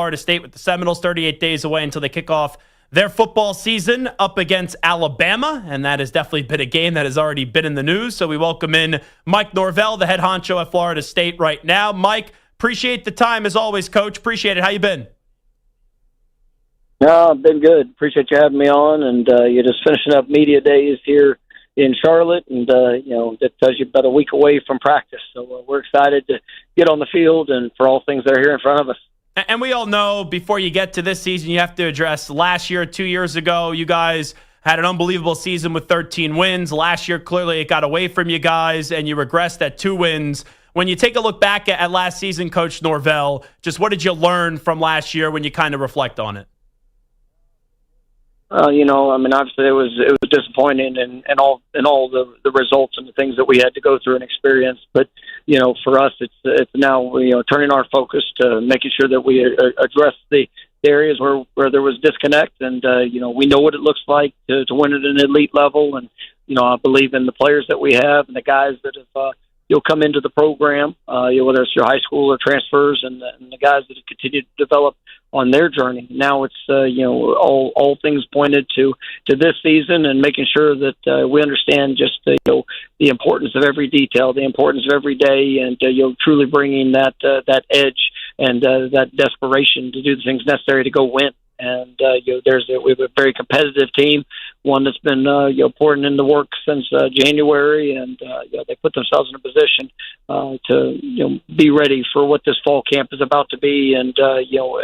Florida State with the Seminoles, 38 days away until they kick off their football season up against Alabama, and that has definitely been a game that has already been in the news. So we welcome in Mike Norvell, the head honcho at Florida State right now. Mike, appreciate the time as always, Coach. Appreciate it. How you been? No, I've been good. Appreciate you having me on, and you're just finishing up media days here in Charlotte, and that tells you about a week away from practice. So we're excited to get on the field and for all things that are here in front of us. And we all know before you get to this season, you have to address last year, 2 years ago, you guys had an unbelievable season with 13 wins. Last year, clearly it got away from you guys, and you regressed at 2 wins. When you take a look back at last season, Coach Norvell, just what did you learn from last year when you kind of reflect on it? Obviously it was disappointing and all the results and the things that we had to go through and experience. But, for us, it's now, turning our focus to making sure that we address the areas where there was disconnect. And, we know what it looks like to win at an elite level. And, I believe in the players that we have and the guys that have, come into the program, whether it's your high school or transfers and the guys that have continued to develop on their journey. Now it's, all things pointed to this season and making sure that we understand just, the importance of every detail, the importance of every day, and, truly bringing that edge and that desperation to do the things necessary to go win. And, we have a very competitive team, one that's been, pouring in the work since January, and, they put themselves in a position to, be ready for what this fall camp is about to be, and,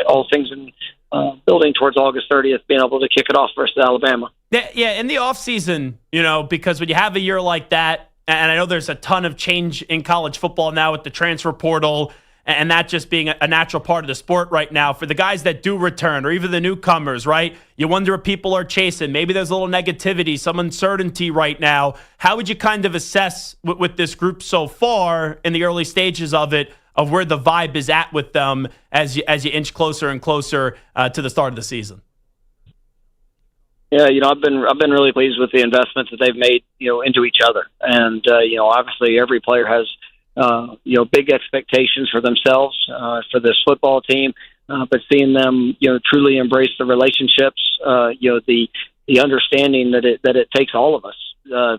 all things in building towards August 30th, being able to kick it off versus Alabama. Yeah, in the offseason, because when you have a year like that, and I know there's a ton of change in college football now with the transfer portal, and that just being a natural part of the sport right now, for the guys that do return or even the newcomers, right? You wonder if people are chasing. Maybe there's a little negativity, some uncertainty right now. How would you kind of assess with this group so far in the early stages of it, of where the vibe is at with them as you inch closer and closer to the start of the season? Yeah, I've been really pleased with the investments that they've made, into each other. And, obviously every player has big expectations for themselves, for this football team, but seeing them, truly embrace the relationships, the understanding that it takes all of us,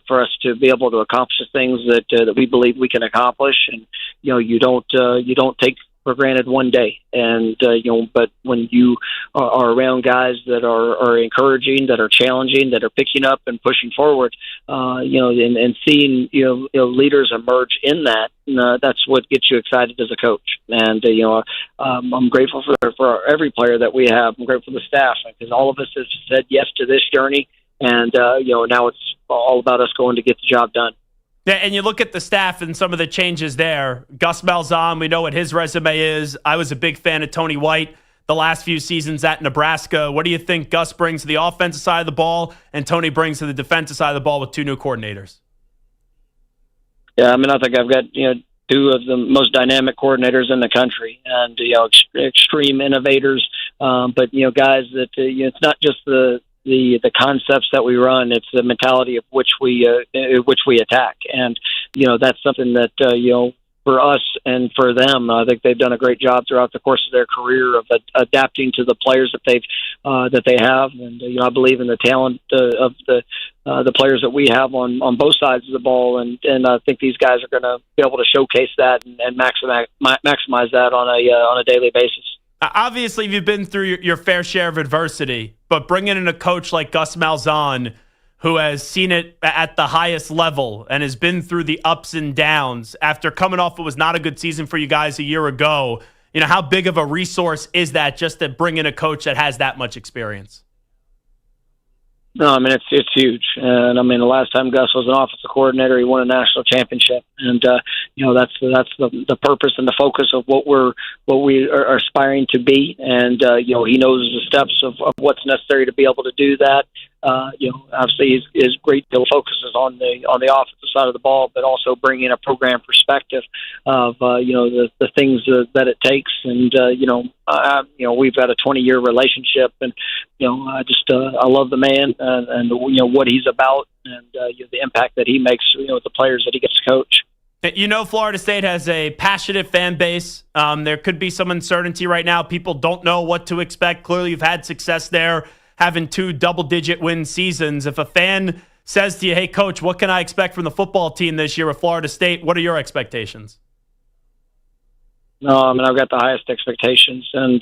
for us to be able to accomplish the things that we believe we can accomplish. And, you don't take for granted one day. And, but when you are around guys that are encouraging, that are challenging, that are picking up and pushing forward, and seeing, leaders emerge in that, that's what gets you excited as a coach. And, I'm grateful for every player that we have. I'm grateful for the staff, because all of us have said yes to this journey. And, now it's all about us going to get the job done. Yeah, and you look at the staff and some of the changes there. Gus Malzahn, we know what his resume is. I was a big fan of Tony White the last few seasons at Nebraska. What do you think Gus brings to the offensive side of the ball and Tony brings to the defensive side of the ball with 2 new coordinators? Yeah, I think I've got, 2 of the most dynamic coordinators in the country, and, extreme innovators. But, guys that, it's not just the concepts that we run, it's the mentality of which we attack. And, that's something that, for us and for them, I think they've done a great job throughout the course of their career of adapting to the players that they have. And, I believe in the talent of the players that we have on both sides of the ball. And I think these guys are going to be able to showcase that and maximize that on a daily basis. Obviously, you've been through your fair share of adversity, but bringing in a coach like Gus Malzahn, who has seen it at the highest level and has been through the ups and downs after coming off, it was not a good season for you guys a year ago. How big of a resource is that just to bring in a coach that has that much experience? No, it's huge. And the last time Gus was an offensive coordinator, he won a national championship. And, that's the purpose and the focus of what we are aspiring to be. And, he knows the steps of what's necessary to be able to do that. Obviously his great deal of focus is on the offensive side of the ball, but also bringing a program perspective of, the things that it takes. And, we've got a 20-year relationship, and, I love the man and what he's about, and, the impact that he makes, with the players that he gets to coach. You know, Florida State has a passionate fan base. There could be some uncertainty right now. People don't know what to expect. Clearly, you've had success there, having 2 double-digit win seasons. If a fan says to you, hey, coach, what can I expect from the football team this year with Florida State? What are your expectations? No, I mean, I've got the highest expectations, and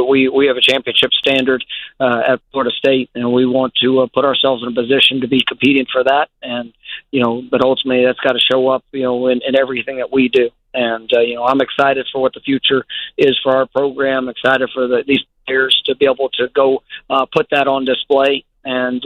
we have a championship standard at Florida State, and we want to put ourselves in a position to be competing for that. And but ultimately, that's got to show up, in everything that we do. And I'm excited for what the future is for our program. Excited for these players to be able to go put that on display, and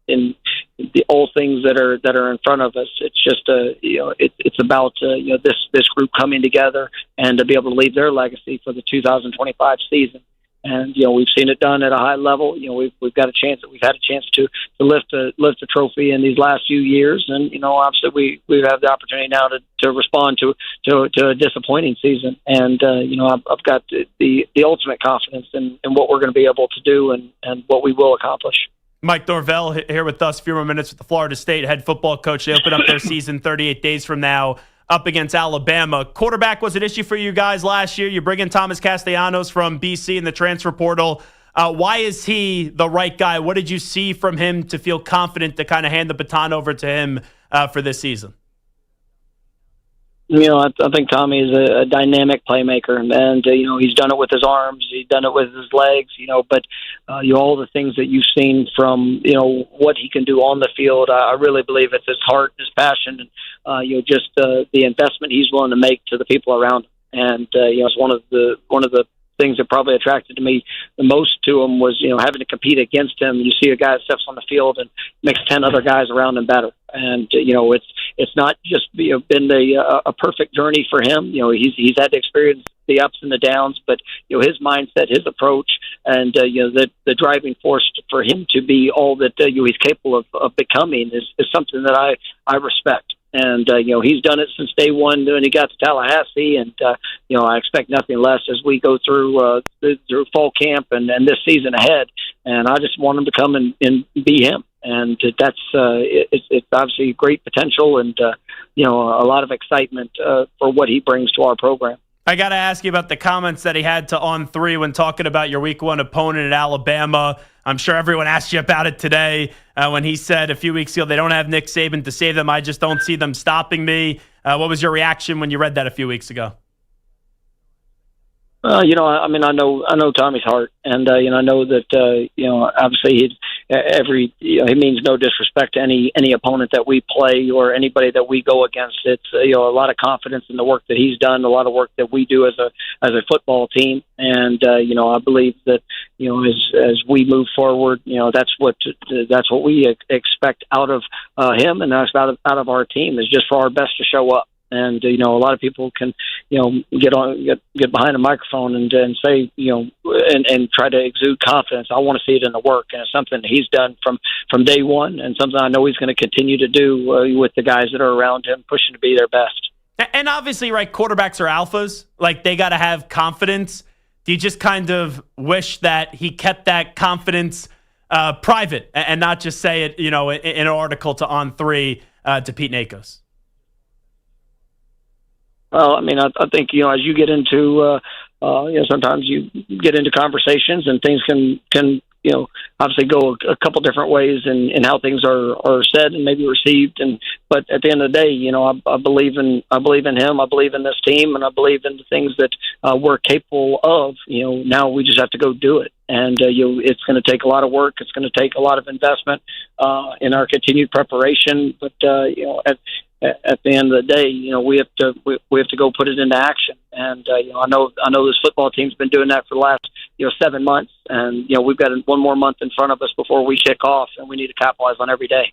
in the old things that are in front of us. It's just it's about this group coming together and to be able to leave their legacy for the 2025 season. And we've seen it done at a high level. We've got a chance that we've had a chance to lift a trophy in these last few years, and obviously we have the opportunity now to respond to a disappointing season. And I've got the ultimate confidence in what we're going to be able to do and what we will accomplish. Mike Norvell here with us, a few more minutes with the Florida State head football coach. They open up their season 38 days from now up against Alabama. Quarterback was an issue for you guys last year. You bring in Thomas Castellanos from BC in the transfer portal. Why is he the right guy? What did you see from him to feel confident to kind of hand the baton over to him for this season? I think Tommy is a dynamic playmaker, and he's done it with his arms, he's done it with his legs, but all the things that you've seen from what he can do on the field, I really believe it's his heart, his passion, and just the investment he's willing to make to the people around him. And it's one of the things that probably attracted to me the most to him was having to compete against him. You see a guy that steps on the field and makes 10 other guys around him better, and it's not just been a perfect journey for him. He's had to experience the ups and the downs, but his mindset, his approach, and the driving force for him to be all that he's capable of becoming is something that I respect. And he's done it since day one when he got to Tallahassee, and I expect nothing less as we go through fall camp and this season ahead. And I just want him to come and be him, and that's it's obviously great potential and a lot of excitement for what he brings to our program. I got to ask you about the comments that he had to On 3 when talking about your week 1 opponent at Alabama. I'm sure everyone asked you about it today when he said a few weeks ago, they don't have Nick Saban to save them. I just don't see them stopping me. What was your reaction when you read that a few weeks ago? I know Tommy's heart, and I know that obviously he means no disrespect to any opponent that we play or anybody that we go against. It's a lot of confidence in the work that he's done, a lot of work that we do as a football team, and I believe that as we move forward, that's what we expect out of him, and that's out of our team is just for our best to show up. And a lot of people can get behind a microphone and say and try to exude confidence. I want to see it in the work, and it's something that he's done from day one, and something I know he's going to continue to do with the guys that are around him, pushing to be their best. And obviously, right, quarterbacks are alphas. Like, they got to have confidence. Do you just kind of wish that he kept that confidence private and not just say it, in an article to On 3 to Pete Nakos? Well, I think, as you get into, sometimes you get into conversations and things can obviously go a couple different ways in how things are said and maybe received. But at the end of the day, I believe in him. I believe in this team, and I believe in the things that we're capable of. Now we just have to go do it. And it's going to take a lot of work. It's going to take a lot of investment in our continued preparation. But at the end of the day, we have to go put it into action. And I know this football team's been doing that for the last 7 months, and we've got one more month in front of us before we kick off, and we need to capitalize on every day.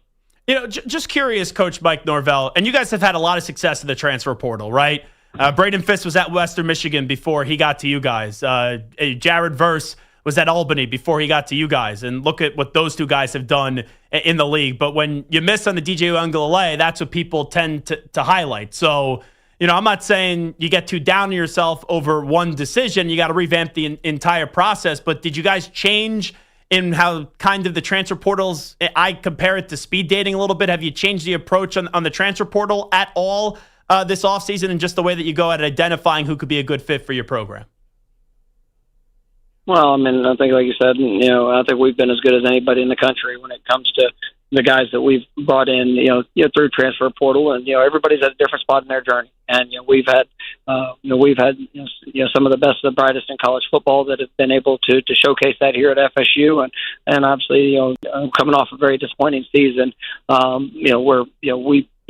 Just curious, Coach Mike Norvell, and you guys have had a lot of success in the transfer portal, right? Braden Fisk was at Western Michigan before he got to you guys. Jared Verse was at Albany before he got to you guys. And look at what those two guys have done in the league. But when you miss on the DJ Uiagalelei, that's what people tend to highlight. So, I'm not saying you get too down on yourself over one decision. You got to revamp the entire process. But did you guys change in how kind of the transfer portals, I compare it to speed dating a little bit. Have you changed the approach on the transfer portal at all this offseason and just the way that you go at identifying who could be a good fit for your program? Well, I mean, I think, like you said, I think we've been as good as anybody in the country when it comes to the guys that we've brought in, through transfer portal, and everybody's at a different spot in their journey. And we've had some of the best, the brightest in college football that have been able to showcase that here at FSU, and obviously, coming off a very disappointing season,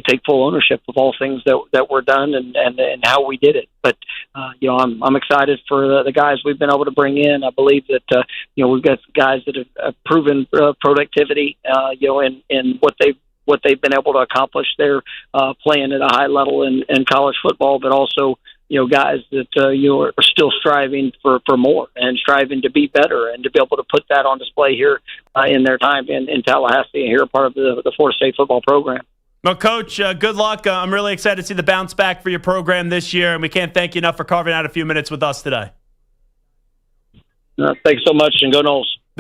we take full ownership of all things that were done and how we did it. But I'm excited for the guys we've been able to bring in. I believe that we've got guys that have proven productivity in what they've been able to accomplish. They're playing at a high level in college football, but also guys that are still striving for more and striving to be better and to be able to put that on display here in their time in Tallahassee and here, part of the Florida State football program. Well, Coach, good luck. I'm really excited to see the bounce back for your program this year, and we can't thank you enough for carving out a few minutes with us today. Thanks so much, and go Noles.